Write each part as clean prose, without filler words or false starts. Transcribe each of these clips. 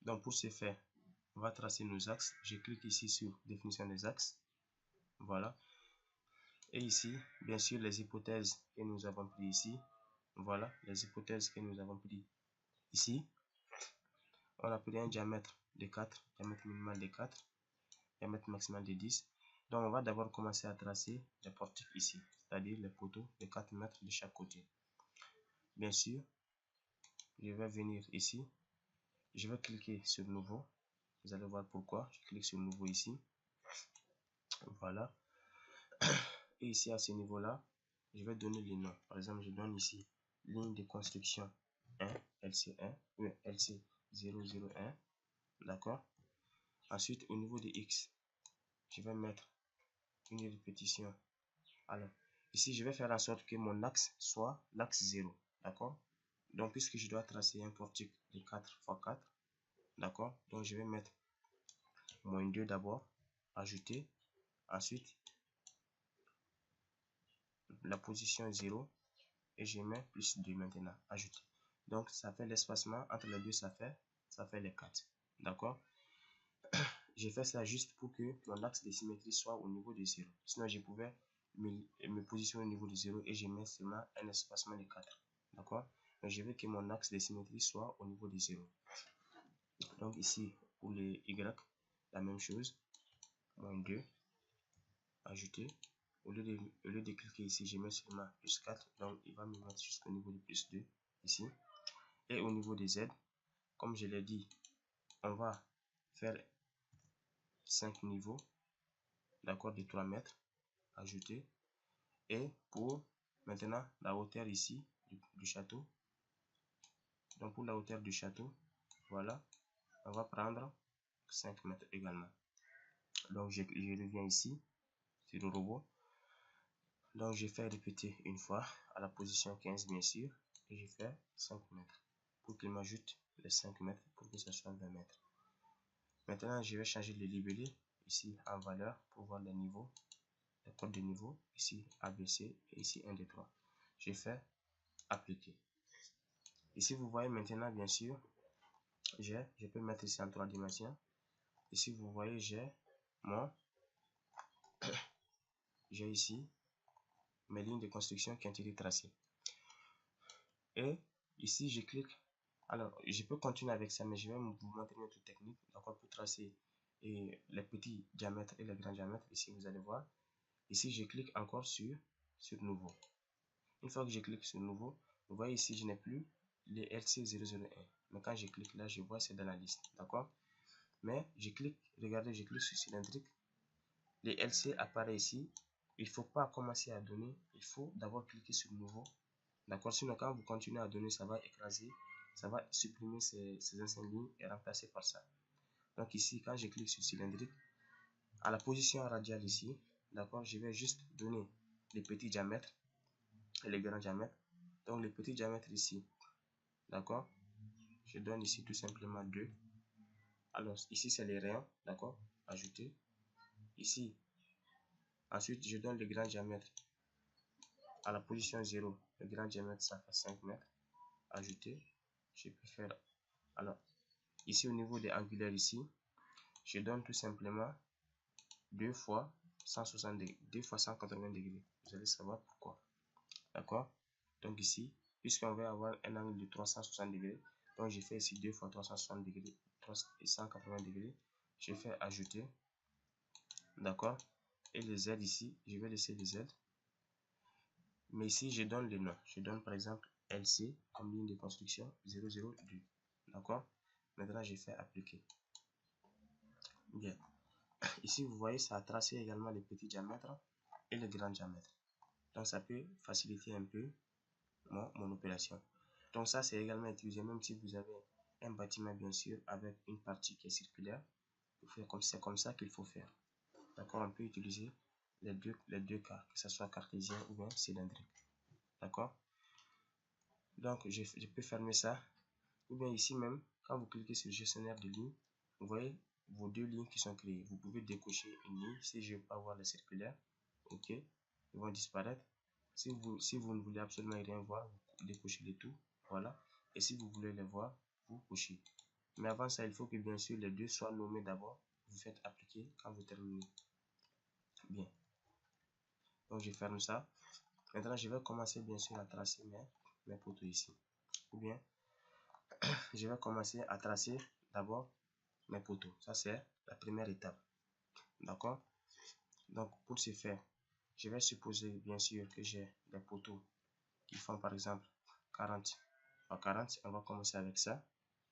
Donc pour ce faire, on va tracer nos axes. Je clique ici sur définition des axes. Voilà. Et ici, bien sûr, les hypothèses que nous avons pris ici. Voilà, les hypothèses que nous avons pris ici. On a pris un diamètre de 4, diamètre minimal de 4, diamètre maximal de 10. Donc on va d'abord commencer à tracer les portiques ici, c'est-à-dire les poteaux de 4 mètres de chaque côté. Bien sûr, je vais venir ici, je vais cliquer sur nouveau. Vous allez voir pourquoi. Je clique sur nouveau ici. Voilà. Et ici à ce niveau là, je vais donner les noms. Par exemple, je donne ici ligne de construction 1, LC1 ou LC001. D'accord. Ensuite, au niveau de X, je vais mettre une répétition. Alors, ici, je vais faire en sorte que mon axe soit l'axe 0. D'accord. Donc, puisque je dois tracer un portique de 4 x 4, d'accord. Donc, je vais mettre -2 d'abord, ajouter. Ensuite, la position 0 et je mets +2 maintenant, ajouter. Donc, ça fait l'espacement entre les deux, ça fait les 4. D'accord. J'ai fait ça juste pour que mon axe de symétrie soit au niveau de 0. Sinon, je pouvais me positionner au niveau de 0 et je mets seulement un espacement de 4. D'accord. Donc, je veux que mon axe de symétrie soit au niveau de 0. Donc, ici, pour les Y, la même chose. -2, ajouter. Au lieu de cliquer ici, je mets seulement +4. Donc, il va me mettre jusqu'au niveau de +2 ici. Et au niveau des Z, comme je l'ai dit, on va faire 5 niveaux, d'accord, de 3 mètres, ajouter. Et pour maintenant la hauteur ici du château, donc pour la hauteur du château, voilà, on va prendre 5 mètres également. Donc je reviens ici sur le robot. Donc je fais répéter une fois à la position 15 bien sûr, et je fais 5 mètres pour qu'il m'ajoute les 5 mètres pour que ce soit 20 mètres. Maintenant je vais changer le libellé ici en valeur pour voir les niveaux, les codes de niveau, ici ABC et ici 1, 2, 3. Je fais appliquer. Ici vous voyez maintenant bien sûr, je peux mettre ici en 3 dimensions. Ici vous voyez j'ai ici mes lignes de construction qui ont été tracées. Et ici je clique. Alors je peux continuer avec ça, mais je vais vous montrer une autre technique, d'accord, pour tracer les petits diamètres et les grands diamètres. Ici vous allez voir. Ici je clique encore sur nouveau. Une fois que je clique sur nouveau, vous voyez ici je n'ai plus les LC001. Mais quand je clique là, je vois c'est dans la liste, d'accord. Mais je clique, regardez, je clique sur cylindrique. Les LC apparaît ici. Il ne faut pas commencer à donner. Il faut d'abord cliquer sur nouveau. D'accord. Sinon, quand vous continuez à donner, ça va écraser. Ça va supprimer ces anciennes lignes et remplacer par ça. Donc ici, quand je clique sur cylindrique, à la position radiale ici, d'accord, je vais juste donner les petits diamètres et les grands diamètres. Donc les petits diamètres ici, d'accord, je donne ici tout simplement 2. Alors ici, c'est les rayons, d'accord, ajouter. Ici, ensuite, je donne le grand diamètre à la position 0. Le grand diamètre, ça fait 5 mètres. Ajouter. Je peux faire. Alors, ici, au niveau des angulaires, ici, je donne tout simplement 2 fois 160 degrés, 2 fois 180 degrés. Vous allez savoir pourquoi. D'accord? Donc, ici, puisqu'on va avoir un angle de 360 degrés, donc je fais ici 2 fois 360 degrés, 180 degrés. Je fais ajouter. D'accord? Et les Z ici, je vais laisser les Z. Mais ici, je donne le nom. Je donne par exemple LC comme ligne de construction 002. D'accord? Maintenant, je fais appliquer. Bien. Ici, vous voyez, ça a tracé également les petits diamètres et les grands diamètres. Donc, ça peut faciliter un peu mon opération. Donc, ça, c'est également utilisé même si vous avez un bâtiment, bien sûr, avec une partie qui est circulaire. C'est comme ça qu'il faut faire. D'accord? On peut utiliser les deux cas, que ce soit cartésien ou bien cylindrique. D'accord? Donc, je peux fermer ça. Ou bien ici même, quand vous cliquez sur gestionnaire de lignes, vous voyez vos deux lignes qui sont créées. Vous pouvez décocher une ligne. Si je ne veux pas voir les circulaires, ok, ils vont disparaître. Si vous ne voulez absolument rien voir, vous décochez les tout. Voilà. Et si vous voulez les voir, vous cochez. Mais avant ça, il faut que bien sûr les deux soient nommés d'abord. Vous faites appliquer quand vous terminez. Bien. Donc je ferme ça. Maintenant, je vais commencer bien sûr à tracer mes poteaux ici. Ou bien, je vais commencer à tracer d'abord mes poteaux. Ça, c'est la première étape. D'accord? Donc, pour ce faire, je vais supposer bien sûr que j'ai des poteaux qui font par exemple 40 par 40. On va commencer avec ça.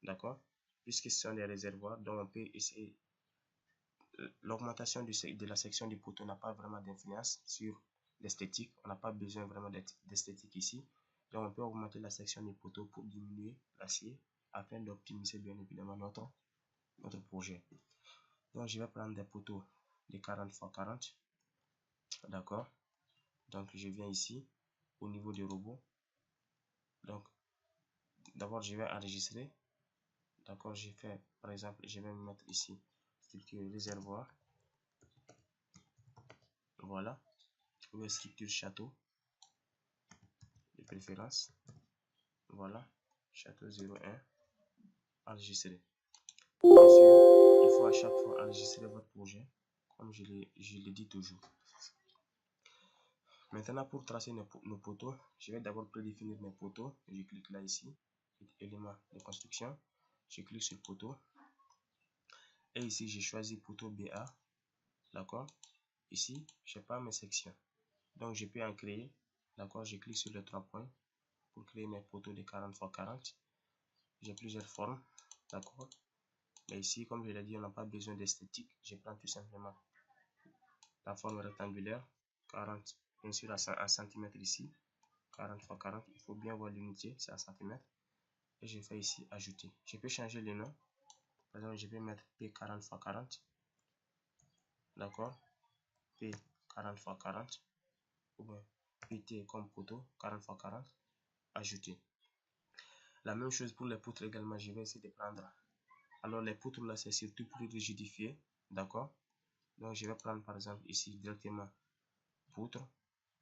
D'accord? Puisque ce sont des réservoirs, donc on peut essayer. L'augmentation de la section du poteau n'a pas vraiment d'influence sur l'esthétique. On n'a pas besoin vraiment d'esthétique ici. Donc on peut augmenter la section du poteau pour diminuer l'acier afin d'optimiser bien évidemment notre projet. Donc je vais prendre des poteaux de 40 x 40. D'accord. Donc je viens ici au niveau du robot. Donc d'abord je vais enregistrer. D'accord, j'ai fait par exemple, je vais me mettre ici structure réservoir. Voilà. Ou structure château de préférence. Voilà, château 01, enregistrer. Bien sûr, il faut à chaque fois enregistrer votre projet, comme je le dis toujours. Maintenant, pour tracer nos poteaux, je vais d'abord prédéfinir mes poteaux. Je clique là ici, élément de construction. Je clique sur poteau. Et ici, j'ai choisi poteau BA. D'accord. Ici, je n'ai pas mes sections. Donc, je peux en créer. D'accord. Je clique sur les 3 points pour créer mes poteaux de 40 x 40. J'ai plusieurs formes. D'accord. Mais ici, comme je l'ai dit, on n'a pas besoin d'esthétique. Je prends tout simplement la forme rectangulaire, 40, bien sûr à centimètres ici, 40 x 40. Il faut bien voir l'unité, c'est à centimètres. Et je fais ici ajouter. Je peux changer le nom. Par exemple, je vais mettre P40 x 40. D'accord. P40 x 40. Ou bien PT comme poteau, 40 x 40. Ajouter. La même chose pour les poutres également. Je vais essayer de prendre. Alors, les poutres là, c'est surtout pour rigidifier. D'accord. Donc, je vais prendre par exemple ici directement poutre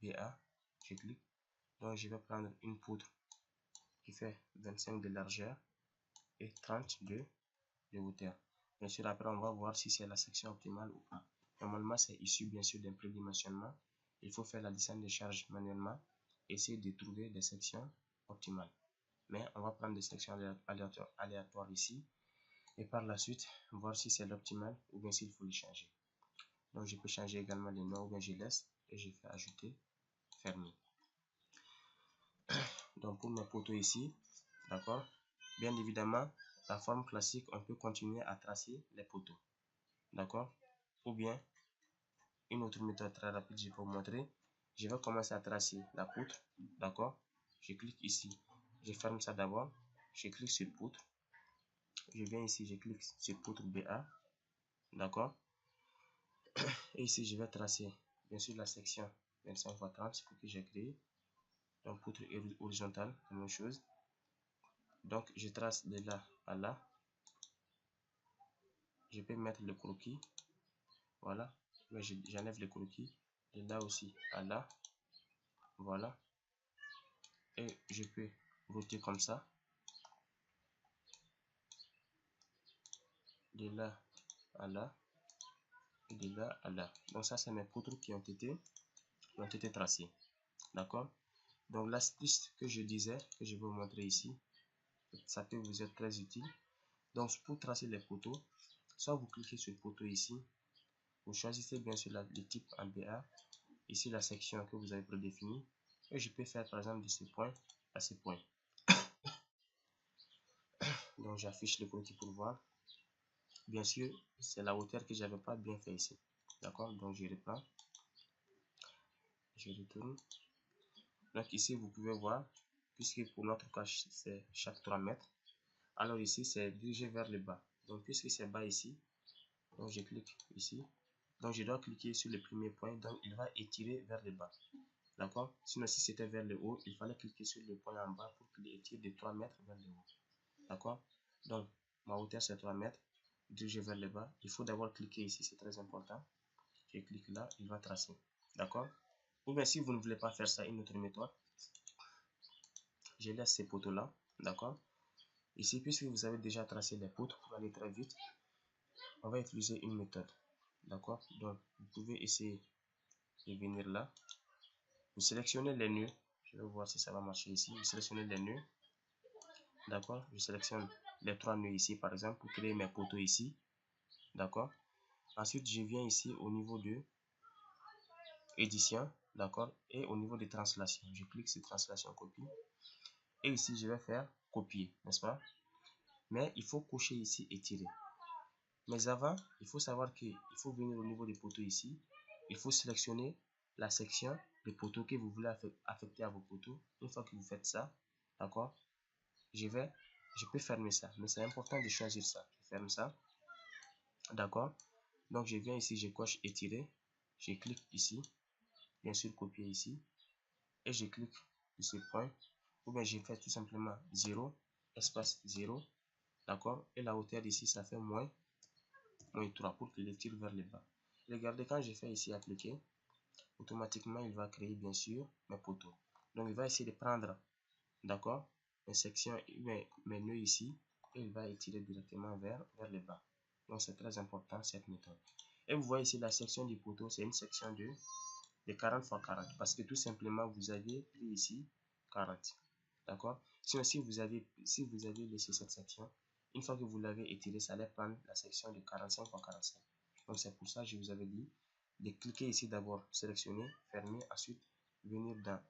BA. Je clique. Donc, je vais prendre une poutre qui fait 25 de largeur et 30 de hauteur. Bien sûr, après, on va voir si c'est la section optimale ou pas. Normalement, c'est issu bien sûr d'un prédimensionnement. Il faut faire la descente de charge manuellement. Essayer de trouver des sections optimales. Mais on va prendre des sections aléatoires ici. Et par la suite, voir si c'est l'optimal ou bien s'il faut le changer. Donc, je peux changer également les noms ou bien je laisse et je fais ajouter, fermer. Donc, pour mes poteaux ici, d'accord, bien évidemment, la forme classique, on peut continuer à tracer les poteaux. D'accord. Ou bien, une autre méthode très rapide, je vais vous montrer. Je vais commencer à tracer la poutre. D'accord. Je clique ici. Je ferme ça d'abord. Je clique sur poutre. Je viens ici, je clique sur poutre BA. D'accord. Et ici, je vais tracer, bien sûr, la section 25 x 30 que j'ai créé. Donc, poutre horizontale, la même chose. Donc, je trace de là à là. Je peux mettre le croquis. Voilà. J'enlève le croquis. De là aussi à là. Voilà. Et je peux router comme ça. De là à là. Et de là à là. Donc, ça, c'est mes poutres qui ont été tracées. D'accord. Donc, l'astuce que je disais, que je vais vous montrer ici, ça peut vous être très utile. Donc, pour tracer les poteaux, soit vous cliquez sur le poteau ici, vous choisissez bien sûr le type en BA, ici la section que vous avez prédéfinie, et je peux faire par exemple de ce point à ce point. Donc, j'affiche le croquis pour voir. Bien sûr, c'est la hauteur que j'avais pas bien fait ici. D'accord, donc je reprends, je retourne. Donc, ici, vous pouvez voir, puisque pour notre cas, c'est chaque 3 mètres. Alors, ici, c'est dirigé vers le bas. Donc, puisque c'est bas ici, donc je clique ici. Donc, je dois cliquer sur le premier point. Donc, il va étirer vers le bas. D'accord. Sinon, si c'était vers le haut, il fallait cliquer sur le point en bas pour qu'il étire de 3 mètres vers le haut. D'accord. Donc, ma hauteur, c'est 3 mètres. Diriger vers le bas. Il faut d'abord cliquer ici, c'est très important. Je clique là, il va tracer. D'accord. Ou bien, si vous ne voulez pas faire ça, une autre méthode, je laisse ces poteaux là. D'accord. Ici, puisque vous avez déjà tracé les poutres, pour aller très vite, on va utiliser une méthode. D'accord? Donc, vous pouvez essayer de venir là. Vous sélectionnez les nœuds. Je vais voir si ça va marcher ici. Vous sélectionnez les nœuds. D'accord? Je sélectionne les 3 nœuds ici, par exemple, pour créer mes poteaux ici. D'accord? Ensuite, je viens ici au niveau de édition. D'accord? Et au niveau de translation. Je clique sur translation copie. Et ici, je vais faire copier, n'est-ce pas? Mais il faut cocher ici et tirer. Mais avant, il faut savoir qu'il faut venir au niveau des poteaux ici. Il faut sélectionner la section des poteaux que vous voulez affecter à vos poteaux. Une fois que vous faites ça, d'accord, je peux fermer ça. Mais c'est important de choisir ça. Je ferme ça. D'accord. Donc, je viens ici, je coche étirer. Je clique ici. Bien sûr, copier ici. Et je clique sur ce point. Ou bien, je fais tout simplement 0, espace 0. D'accord. Et la hauteur ici, ça fait moins 3 pour qu'il les tire vers le bas. Regardez, quand je fais ici appliquer, automatiquement il va créer bien sûr mes poteaux. Donc il va essayer de prendre, d'accord, mes sections, mes nœuds ici, et il va étirer directement vers le bas. Donc c'est très important cette méthode. Et vous voyez ici la section du poteau, c'est une section de 40 x 40 parce que tout simplement vous avez pris ici 40. D'accord. Sinon si vous avez laissé cette section, une fois que vous l'avez étiré, ça allait prendre la section de 45 x 45. Donc c'est pour ça que je vous avais dit de cliquer ici d'abord, sélectionner, fermer, ensuite venir dans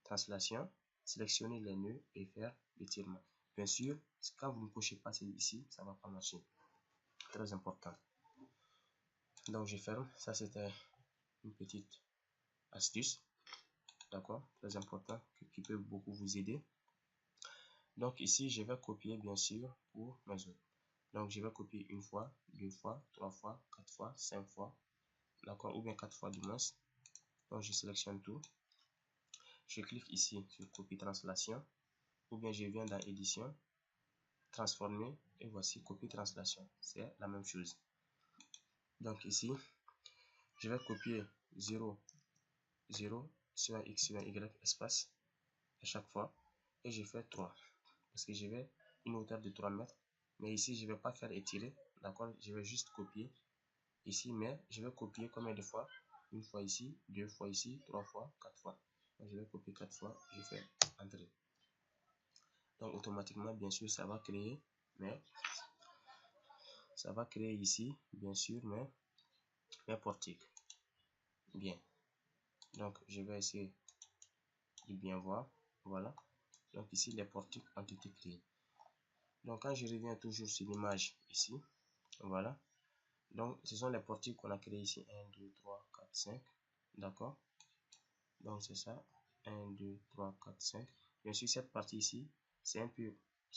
translation, sélectionner les nœuds et faire l'étirement. Bien sûr, quand vous ne cochez pas ici, ça ne va pas marcher. Très important. Donc je ferme. Ça c'était une petite astuce. D'accord, très important, qui peut beaucoup vous aider. Donc ici, je vais copier bien sûr pour mes autres. Donc je vais copier une fois, 2 fois, 3 fois, 4 fois, 5 fois. D'accord, ou bien 4 fois du moins. Donc je sélectionne tout. Je clique ici sur copie translation. Ou bien je viens dans édition, transformer et voici copie translation. C'est la même chose. Donc ici, je vais copier 0, 0, sur un X, sur un Y, espace à chaque fois. Et je fais 3. Parce que je vais une hauteur de 3 mètres. Mais ici, je ne vais pas faire étirer. D'accord, je vais juste copier ici. Mais je vais copier combien de fois? Une fois ici, 2 fois ici, 3 fois, 4 fois. Donc, je vais copier 4 fois. Je fais entrer. Donc, automatiquement, bien sûr, ça va créer. Mais ça va créer ici, bien sûr, mes portiques. Bien. Donc, je vais essayer de bien voir. Voilà. Donc, ici, les portiques ont été créés. Donc, quand je reviens toujours sur l'image ici, voilà. Donc, ce sont les portiques qu'on a créés ici. 1, 2, 3, 4, 5. D'accord. Donc, c'est ça. 1, 2, 3, 4, 5. Bien sûr, cette partie ici, c'est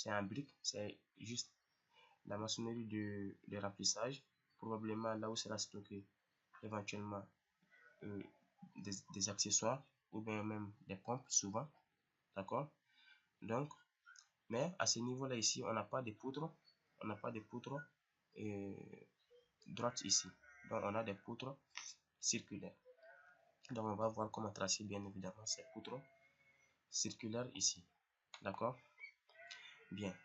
un brique. C'est juste la maçonnerie de remplissage. Probablement là où sera stocké éventuellement des accessoires ou bien même des pompes souvent. D'accord. Donc, mais à ce niveau-là ici, on n'a pas de poutres. On n'a pas de poutres droite ici. Donc, on a des poutres circulaires. Donc, on va voir comment tracer bien évidemment ces poutres circulaires ici. D'accord? Bien.